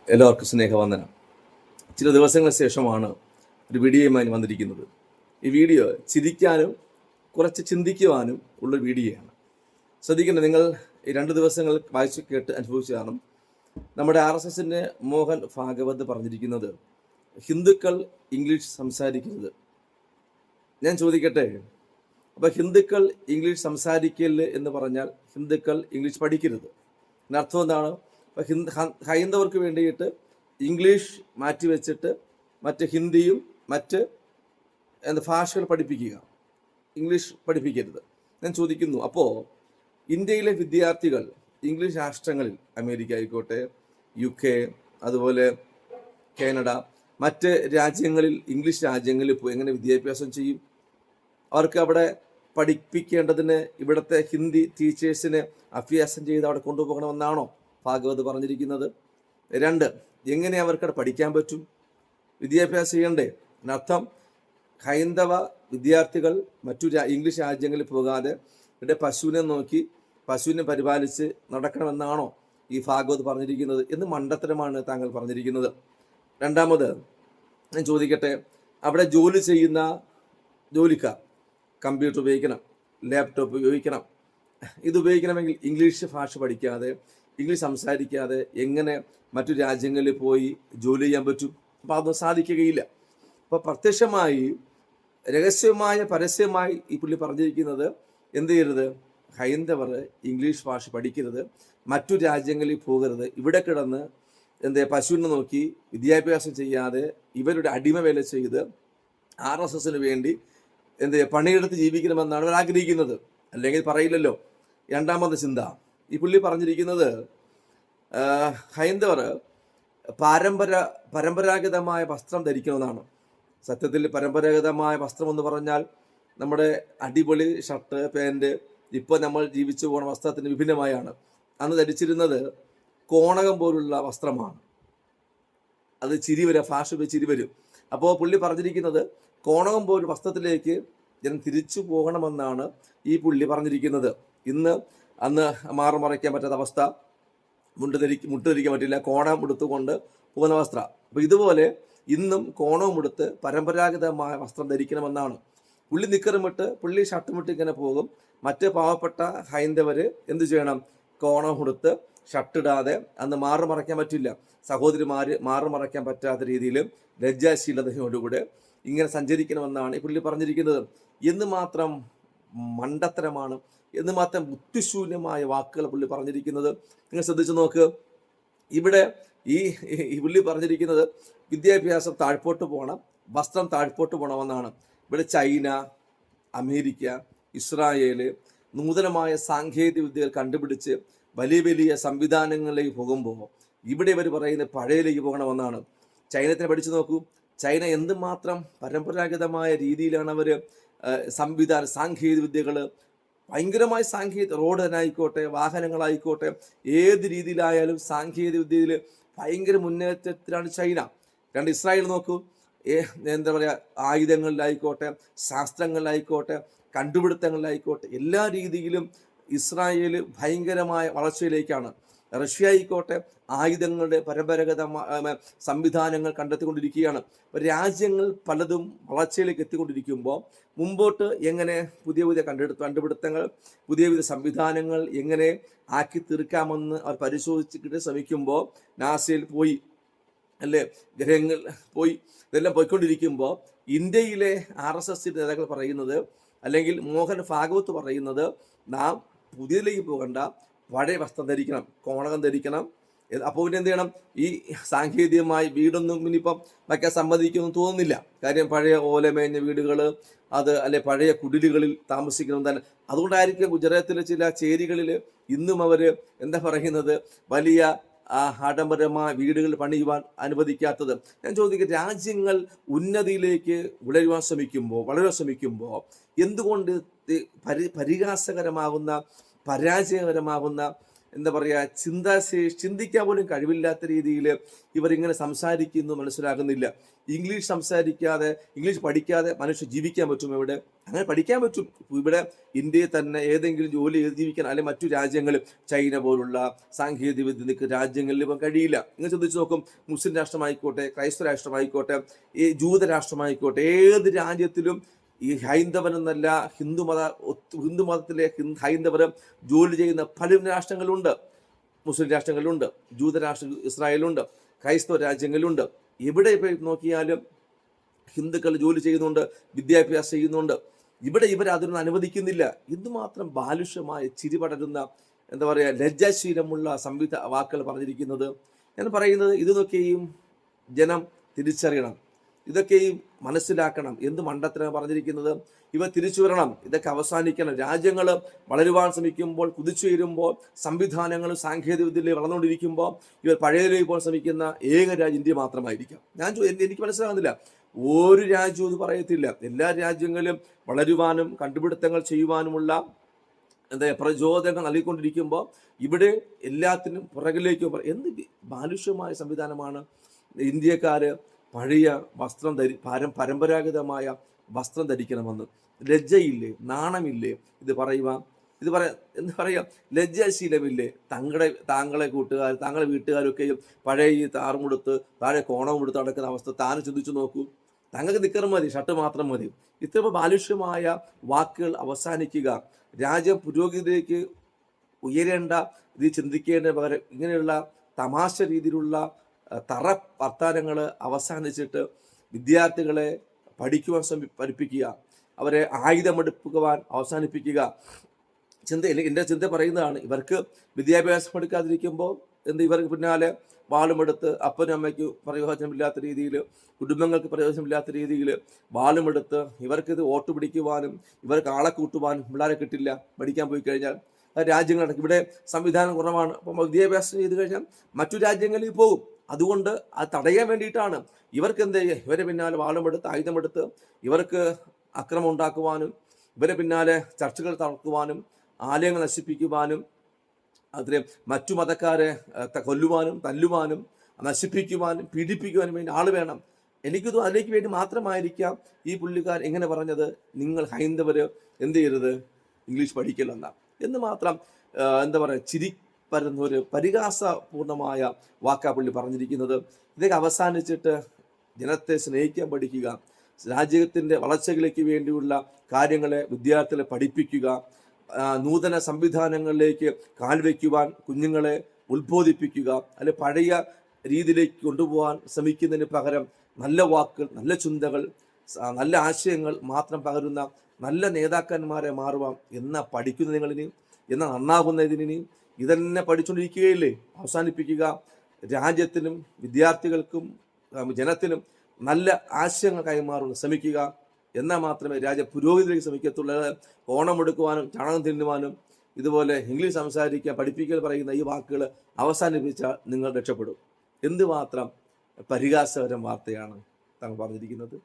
എല്ലാവർക്കും സ്നേഹവന്ദനം. ചില ദിവസങ്ങൾക്ക് ശേഷമാണ് ഒരു വീഡിയോയുമായി വന്നിരിക്കുന്നത്. ഈ വീഡിയോ ചിരിക്കാനും കുറച്ച് ചിന്തിക്കുവാനും ഉള്ളൊരു വീഡിയോയാണ്. ശ്രദ്ധിക്കേണ്ടത്, നിങ്ങൾ ഈ 2 ദിവസങ്ങൾ വായിച്ച് കേട്ട് അനുഭവിച്ചു കാണും. നമ്മുടെ RSSൻ്റെ മോഹൻ ഭാഗവത് പറഞ്ഞിരിക്കുന്നത് ഹിന്ദുക്കൾ ഇംഗ്ലീഷ് സംസാരിക്കരുത്. ഞാൻ ചോദിക്കട്ടെ, അപ്പോൾ ഹിന്ദുക്കൾ ഇംഗ്ലീഷ് സംസാരിക്കരുത് എന്ന് പറഞ്ഞാൽ ഹിന്ദുക്കൾ ഇംഗ്ലീഷ് പഠിക്കരുത് എന്നർത്ഥം എന്താണ്? അപ്പോൾ ഹൈന്ദവർക്ക് വേണ്ടിയിട്ട് ഇംഗ്ലീഷ് മാറ്റിവെച്ചിട്ട് മറ്റ് ഹിന്ദിയും മറ്റ് ഭാഷകൾ പഠിപ്പിക്കുക, ഇംഗ്ലീഷ് പഠിപ്പിക്കരുത്. ഞാൻ ചോദിക്കുന്നു, അപ്പോൾ ഇന്ത്യയിലെ വിദ്യാർത്ഥികൾ ഇംഗ്ലീഷ് രാഷ്ട്രങ്ങളിൽ, അമേരിക്ക ആയിക്കോട്ടെ, UK, അതുപോലെ കാനഡ, മറ്റ് രാജ്യങ്ങളിൽ, ഇംഗ്ലീഷ് രാജ്യങ്ങളിൽ പോയി എങ്ങനെ വിദ്യാഭ്യാസം ചെയ്യും? അവർക്ക് അവിടെ പഠിപ്പിക്കേണ്ടതിന് ഇവിടുത്തെ ഹിന്ദി ടീച്ചേഴ്സിനെ അഭ്യാസം ചെയ്ത് അവിടെ കൊണ്ടുപോകണമെന്നാണോ ഭാഗവത് പറഞ്ഞിരിക്കുന്നത്? 2, എങ്ങനെ അവർക്കവിടെ പഠിക്കാൻ പറ്റും? വിദ്യാഭ്യാസം ചെയ്യണ്ടേ? അതിനർത്ഥം ഹൈന്ദവ വിദ്യാർത്ഥികൾ മറ്റു ഇംഗ്ലീഷ് രാജ്യങ്ങളിൽ പോകാതെ ഇവിടെ പശുവിനെ നോക്കി പശുവിനെ പരിപാലിച്ച് നടക്കണമെന്നാണോ ഈ ഭാഗവത് പറഞ്ഞിരിക്കുന്നത്? എന്ന് മണ്ടത്തരമാണ് താങ്കൾ പറഞ്ഞിരിക്കുന്നത്. 2, ഞാൻ ചോദിക്കട്ടെ, അവിടെ ജോലി ചെയ്യുന്ന ജോലിക്കാർ കമ്പ്യൂട്ടർ ഉപയോഗിക്കണം, ലാപ്ടോപ്പ് ഉപയോഗിക്കണം. ഇത് ഉപയോഗിക്കണമെങ്കിൽ ഇംഗ്ലീഷ് ഭാഷ പഠിക്കാതെ, ഇംഗ്ലീഷ് സംസാരിക്കാതെ എങ്ങനെ മറ്റു രാജ്യങ്ങളിൽ പോയി ജോലി ചെയ്യാൻ പറ്റും? അപ്പോൾ അതൊന്നും സാധിക്കുകയില്ല. അപ്പോൾ പ്രത്യക്ഷമായി, രഹസ്യമായ, പരസ്യമായി ഈ പുള്ളി പറഞ്ഞിരിക്കുന്നത് എന്ത് ചെയ്യരുത്? ഹൈന്ദവർ ഇംഗ്ലീഷ് ഭാഷ പഠിക്കരുത്, മറ്റു രാജ്യങ്ങളിൽ പോകരുത്, ഇവിടെ കിടന്ന് പശുവിനെ നോക്കി വിദ്യാഭ്യാസം ചെയ്യാതെ ഇവരുടെ അടിമ വേല ചെയ്ത് RSSന് വേണ്ടി പണിയെടുത്ത് ജീവിക്കണമെന്നാണ് അവർ ആഗ്രഹിക്കുന്നത്. അല്ലെങ്കിൽ പറയില്ലല്ലോ. 2 ചിന്ത, ഈ പുള്ളി പറഞ്ഞിരിക്കുന്നത് ഹൈന്ദവർ പരമ്പരാഗതമായ വസ്ത്രം ധരിക്കണമെന്നാണ്. സത്യത്തിൽ പരമ്പരാഗതമായ വസ്ത്രം എന്ന് പറഞ്ഞാൽ നമ്മുടെ അടിപൊളി ഷർട്ട്, പാൻറ്, ഇപ്പോൾ നമ്മൾ ജീവിച്ചു പോകുന്ന വസ്ത്രത്തിന് വിഭിന്നമായാണ്. അന്ന് ധരിച്ചിരുന്നത് കോണകം പോലുള്ള വസ്ത്രമാണ്. അത് ചിരി വരും, ഫാഷൻ ചിരി വരും. അപ്പോൾ പുള്ളി പറഞ്ഞിരിക്കുന്നത് കോണകം പോലുള്ള വസ്ത്രത്തിലേക്ക് ജനം തിരിച്ചു പോകണമെന്നാണ് ഈ പുള്ളി പറഞ്ഞിരിക്കുന്നത്. അന്ന് മറയ്ക്കാൻ പറ്റാത്ത അവസ്ഥ, മുട്ട് ധരിക്കാൻ പറ്റില്ല, കോണം എടുത്തുകൊണ്ട് പോകുന്ന വസ്ത്രം. അപ്പോൾ ഇതുപോലെ ഇന്നും കോണവും എടുത്ത് പരമ്പരാഗതമായ വസ്ത്രം ധരിക്കണമെന്നാണ്. പുള്ളി നിക്കറുമിട്ട്, പുള്ളി ഷർട്ടുമിട്ട് ഇങ്ങനെ പോകും. മറ്റ് പാവപ്പെട്ട ഹൈന്ദവർ എന്ത് ചെയ്യണം? കോണം കൊടുത്ത് ഷർട്ടിടാതെ അന്ന് മറയ്ക്കാൻ പറ്റില്ല. സഹോദരിമാർ മറയ്ക്കാൻ പറ്റാത്ത രീതിയിൽ ലജ്ജാശീലതയോടുകൂടെ ഇങ്ങനെ സഞ്ചരിക്കണമെന്നാണ് ഈ പുള്ളി പറഞ്ഞിരിക്കുന്നത്. എന്ന് മാത്രം മണ്ടത്തരമാണ്, എന്ന് മാത്രം ബുദ്ധിശൂന്യമായ വാക്കുകൾ പുള്ളി പറഞ്ഞിരിക്കുന്നത്. നിങ്ങൾ ശ്രദ്ധിച്ചു നോക്ക്. ഇവിടെ ഈ പുള്ളി പറഞ്ഞിരിക്കുന്നത് വിദ്യാഭ്യാസം താഴ്പോട്ട് പോകണം, വസ്ത്രം താഴ്പോട്ട് പോകണമെന്നാണ്. ഇവിടെ ചൈന, അമേരിക്ക, ഇസ്രായേൽ നൂതനമായ സാങ്കേതിക വിദ്യകൾ കണ്ടുപിടിച്ച് വലിയ വലിയ സംവിധാനങ്ങളിലേക്ക് പോകുമ്പോൾ ഇവിടെ ഇവർ പറയുന്നത് പഴയയിലേക്ക് പോകണമെന്നാണ്. ചൈനത്തിനെ പഠിച്ചു നോക്കൂ. ചൈന എന്തുമാത്രം പരമ്പരാഗതമായ രീതിയിലാണ് അവർ സാങ്കേതിക വിദ്യകൾ, ഭയങ്കരമായ റോഡ് ആയിക്കോട്ടെ, വാഹനങ്ങളായിക്കോട്ടെ, ഏത് രീതിയിലായാലും സാങ്കേതിക വിദ്യയിൽ ഭയങ്കര മുന്നേറ്റത്തിലാണ് ചൈന. 2, ഇസ്രായേൽ നോക്കൂ. ആയുധങ്ങളിലായിക്കോട്ടെ, ശാസ്ത്രങ്ങളിലായിക്കോട്ടെ, കണ്ടുപിടുത്തങ്ങളിലായിക്കോട്ടെ, എല്ലാ രീതിയിലും ഇസ്രായേൽ ഭയങ്കരമായ വളർച്ചയിലേക്കാണ്. റഷ്യ ആയിക്കോട്ടെ, ആയുധങ്ങളുടെ പരമ്പരാഗതമായ സംവിധാനങ്ങൾ കണ്ടെത്തിക്കൊണ്ടിരിക്കുകയാണ്. രാജ്യങ്ങൾ പലതും വളർച്ചയിലേക്ക് എത്തിക്കൊണ്ടിരിക്കുമ്പോൾ മുമ്പോട്ട് എങ്ങനെ പുതിയ പുതിയ കണ്ടുപിടുത്തങ്ങൾ, പുതിയ പുതിയ സംവിധാനങ്ങൾ എങ്ങനെ ആക്കി തീർക്കാമെന്ന് അവർ പരിശോധിച്ചിട്ട് ശ്രമിക്കുമ്പോൾ നാസയിൽ പോയി, അല്ലേ, ഗ്രഹങ്ങൾ പോയി, ഇതെല്ലാം പോയിക്കൊണ്ടിരിക്കുമ്പോൾ ഇന്ത്യയിലെ RSS നേതാക്കൾ പറയുന്നത്, അല്ലെങ്കിൽ മോഹൻ ഭാഗവത് പറയുന്നത്, നാം പുതിയതിലേക്ക് പോകണ്ട, പഴയ വസ്ത്രം ധരിക്കണം, കോണകം ധരിക്കണം. അപ്പോൾ പിന്നെ എന്ത് ചെയ്യണം? ഈ സാങ്കേതികമായി വീടൊന്നും ഇനിയിപ്പം വയ്ക്കാൻ സമ്മതിക്കുമെന്ന് തോന്നുന്നില്ല. കാര്യം പഴയ ഓലമേഞ്ഞ വീടുകൾ, അല്ലെ പഴയ കുടിലുകളിൽ താമസിക്കണം തന്നെ. അതുകൊണ്ടായിരിക്കും ഗുജറാത്തിലെ ചില ചേരികളിൽ ഇന്നും അവർ പറയുന്നത്, വലിയ ആഡംബരമായ വീടുകൾ പണിയുവാൻ അനുവദിക്കാത്തത്. ഞാൻ ചോദിക്കട്ടെ, രാജ്യങ്ങൾ ഉന്നതിയിലേക്ക് വളരാൻ ശ്രമിക്കുമ്പോൾ എന്തുകൊണ്ട് പരിഹാസകരമാകുന്ന, പരാജയകരമാകുന്ന എന്താ പറയുക, ചിന്തിക്കാൻ പോലും കഴിവില്ലാത്ത രീതിയിൽ ഇവരിങ്ങനെ സംസാരിക്കുന്നു, മനസ്സിലാകുന്നില്ല. ഇംഗ്ലീഷ് സംസാരിക്കാതെ, ഇംഗ്ലീഷ് പഠിക്കാതെ മനുഷ്യർ ജീവിക്കാൻ പറ്റും ഇവിടെ? അങ്ങനെ പഠിക്കാൻ പറ്റും. ഇവിടെ ഇന്ത്യയിൽ തന്നെ ഏതെങ്കിലും ജോലി ചെയ്ത് ജീവിക്കാൻ, അല്ലെങ്കിൽ മറ്റു രാജ്യങ്ങളിൽ, ചൈന പോലുള്ള സാങ്കേതിക വിദ്യ രാജ്യങ്ങളിൽ ഇപ്പം കഴിയില്ല. നിങ്ങൾ ചിന്തിച്ച് നോക്കും, മുസ്ലിം രാഷ്ട്രമായിക്കോട്ടെ, ക്രൈസ്തവ രാഷ്ട്രമായിക്കോട്ടെ, ഈ ജൂത രാഷ്ട്രമായിക്കോട്ടെ, ഏത് രാജ്യത്തിലും ഈ ഹൈന്ദവനെന്നല്ല, ഹിന്ദുമതത്തിലെ ഹൈന്ദവർ ജോലി ചെയ്യുന്ന പല രാഷ്ട്രങ്ങളുണ്ട്. മുസ്ലിം രാഷ്ട്രങ്ങളിലുണ്ട്, ജൂതരാഷ്ട്ര ഇസ്രായേലുണ്ട്, ക്രൈസ്തവ രാജ്യങ്ങളിലുണ്ട്. എവിടെ പോയി നോക്കിയാലും ഹിന്ദുക്കൾ ജോലി ചെയ്യുന്നുണ്ട്, വിദ്യാഭ്യാസം ചെയ്യുന്നുണ്ട്. ഇവിടെ ഇവർ അതിനൊന്നും അനുവദിക്കുന്നില്ല. എന്തുമാത്രം ബാലുഷ്യമായ ചിരി പടരുന്ന, എന്താ പറയുക, ലജ്ജാശീലമുള്ള വാക്കുകൾ പറഞ്ഞിരിക്കുന്നത്. ഞാൻ പറയുന്നത് ഇതൊക്കെയും ജനം തിരിച്ചറിയണം, ഇതൊക്കെയും മനസ്സിലാക്കണം. എന്ത് മണ്ടത്തരം പറഞ്ഞിരിക്കുന്നത്. ഇവ തിരിച്ചു വരണം, ഇതൊക്കെ അവസാനിക്കണം. രാജ്യങ്ങൾ വളരുവാൻ ശ്രമിക്കുമ്പോൾ, കുതിച്ചുയരുമ്പോൾ, സംവിധാനങ്ങളും സാങ്കേതിക വിദ്യയിൽ വളർന്നുകൊണ്ടിരിക്കുമ്പോൾ ഇവർ പഴയതിലേക്ക് പോകാൻ ശ്രമിക്കുന്ന ഏക രാജ്യം ഇന്ത്യ മാത്രമായിരിക്കാം. എനിക്ക് മനസ്സിലാകുന്നില്ല. ഒരു രാജ്യവും ഇത് പറയത്തില്ല. എല്ലാ രാജ്യങ്ങളിലും വളരുവാനും കണ്ടുപിടുത്തങ്ങൾ ചെയ്യുവാനുമുള്ള പ്രചോദനങ്ങൾ നൽകിക്കൊണ്ടിരിക്കുമ്പോൾ ഇവിടെ എല്ലാത്തിനും പുറകിലേക്ക് എന്ത് ബാലുഷ്യമായ സംവിധാനമാണ്. ഇന്ത്യക്കാർ പഴയ വസ്ത്രം പരമ്പരാഗതമായ വസ്ത്രം ധരിക്കണമെന്ന് ലജ്ജയില്ലേ, നാണമില്ലേ ഇത് പറയുവാൻ? എന്താ പറയുക, ലജ്ജാശീലമില്ലേ? താങ്കളെ കൂട്ടുകാർ, താങ്കളെ വീട്ടുകാരൊക്കെയും പഴയ ഈ താറുമുടുത്ത് താഴെ കോണവും എടുത്ത് നടക്കുന്ന അവസ്ഥ താനും ചിന്തിച്ചു നോക്കൂ. താങ്കൾക്ക് നിക്കർ മതി, ഷർട്ട് മാത്രം മതി. ഇത്ര ബാലുഷ്യമായ വാക്കുകൾ അവസാനിക്കുക. രാജ്യം പുരോഗതിയിലേക്ക് ഉയരേണ്ട ഇത് ചിന്തിക്കേണ്ട പകരം ഇങ്ങനെയുള്ള തമാശ രീതിയിലുള്ള തറ വർത്താനങ്ങൾ അവസാനിച്ചിട്ട് വിദ്യാർത്ഥികളെ പഠിപ്പിക്കുക, അവരെ ആയുധമെടുക്കുവാൻ അവസാനിപ്പിക്കുക. എൻ്റെ ചിന്ത പറയുന്നതാണ്, ഇവർക്ക് വിദ്യാഭ്യാസം എടുക്കാതിരിക്കുമ്പോൾ ഇവർക്ക് പിന്നാലെ വാളുമെടുത്ത് അപ്പനും അമ്മയ്ക്ക് പ്രയോജനമില്ലാത്ത രീതിയിൽ, കുടുംബങ്ങൾക്ക് പ്രയോജനമില്ലാത്ത രീതിയിൽ വാളുമെടുത്ത് ഇവർക്കിത് വോട്ട് പിടിക്കുവാനും ഇവർക്ക് ആളെ കൂട്ടുവാനും പിള്ളേരെ കിട്ടില്ല. പഠിക്കാൻ പോയി കഴിഞ്ഞാൽ രാജ്യങ്ങളടക്കം ഇവിടെ സംവിധാനം കുറവാണ്. അപ്പം വിദ്യാഭ്യാസം ചെയ്ത് കഴിഞ്ഞാൽ മറ്റു രാജ്യങ്ങളിൽ പോകും. അതുകൊണ്ട് അത് തടയാൻ വേണ്ടിയിട്ടാണ് ഇവർക്ക് ഇവരെ പിന്നാലെ വാളുമെടുത്ത് ആയുധമെടുത്ത് ഇവർക്ക് അക്രമം ഉണ്ടാക്കുവാനും, ഇവരെ പിന്നാലെ ചർച്ചകൾ തളർത്തുവാനും, ആലയങ്ങൾ നശിപ്പിക്കുവാനും, അതിന് മറ്റു മതക്കാരെ കൊല്ലുവാനും, തല്ലുവാനും, നശിപ്പിക്കുവാനും, പീഡിപ്പിക്കുവാനും വേണ്ടി ആൾ വേണം. എനിക്കിത് അതിലേക്ക് വേണ്ടി മാത്രമായിരിക്കാം ഈ പുള്ളിക്കാർ എങ്ങനെ പറഞ്ഞത്, നിങ്ങൾ ഹൈന്ദവർ എന്ത് ചെയ്യരുത്, ഇംഗ്ലീഷ് പഠിക്കില്ലെന്ന എന്ന് മാത്രം എന്താ പറയുക, വരുന്ന ഒരു പരിഹാസപൂർണമായ വാക്കാ പുള്ളി പറഞ്ഞിരിക്കുന്നത്. ഇതൊക്കെ അവസാനിച്ചിട്ട് ജനത്തെ സ്നേഹിക്കാൻ പഠിക്കുക, രാജ്യത്തിൻ്റെ വളർച്ചകളിലേക്ക് വേണ്ടിയുള്ള കാര്യങ്ങളെ വിദ്യാർത്ഥികളെ പഠിപ്പിക്കുക, നൂതന സംവിധാനങ്ങളിലേക്ക് കാൽവയ്ക്കുവാൻ കുഞ്ഞുങ്ങളെ ഉത്ബോധിപ്പിക്കുക. അല്ലെ പഴയ രീതിയിലേക്ക് കൊണ്ടുപോകാൻ ശ്രമിക്കുന്നതിന് പകരം നല്ല വാക്കുകൾ, നല്ല ചിന്തകൾ, നല്ല ആശയങ്ങൾ മാത്രം പകരുന്ന നല്ല നേതാക്കന്മാരെ മാറുവാൻ പഠിക്കുന്ന നിങ്ങളിനി, നന്നാകുന്നതിനി ഇതന്നെ പഠിച്ചുകൊണ്ടിരിക്കുകയില്ലേ? അവസാനിപ്പിക്കുക. രാജ്യത്തിനും വിദ്യാർത്ഥികൾക്കും ജനത്തിനും നല്ല ആശയങ്ങൾ കൈമാറുവാൻ ശ്രമിക്കുക. എന്നാൽ മാത്രമേ രാജ്യ പുരോഗതിയിലേക്ക് ശ്രമിക്കത്തുള്ളൂ. ഓണമെടുക്കുവാനും ചാണകം തിന്നുവാനും ഇതുപോലെ ഇംഗ്ലീഷ് സംസാരിക്കാൻ പഠിപ്പിക്കൽ പറയുന്ന ഈ വാക്കുകൾ അവസാനിപ്പിച്ചാൽ നിങ്ങൾ രക്ഷപ്പെടും. എന്തുമാത്രം പരിഹാസകരം വാർത്തയാണ് താങ്കൾ പറഞ്ഞിരിക്കുന്നത്.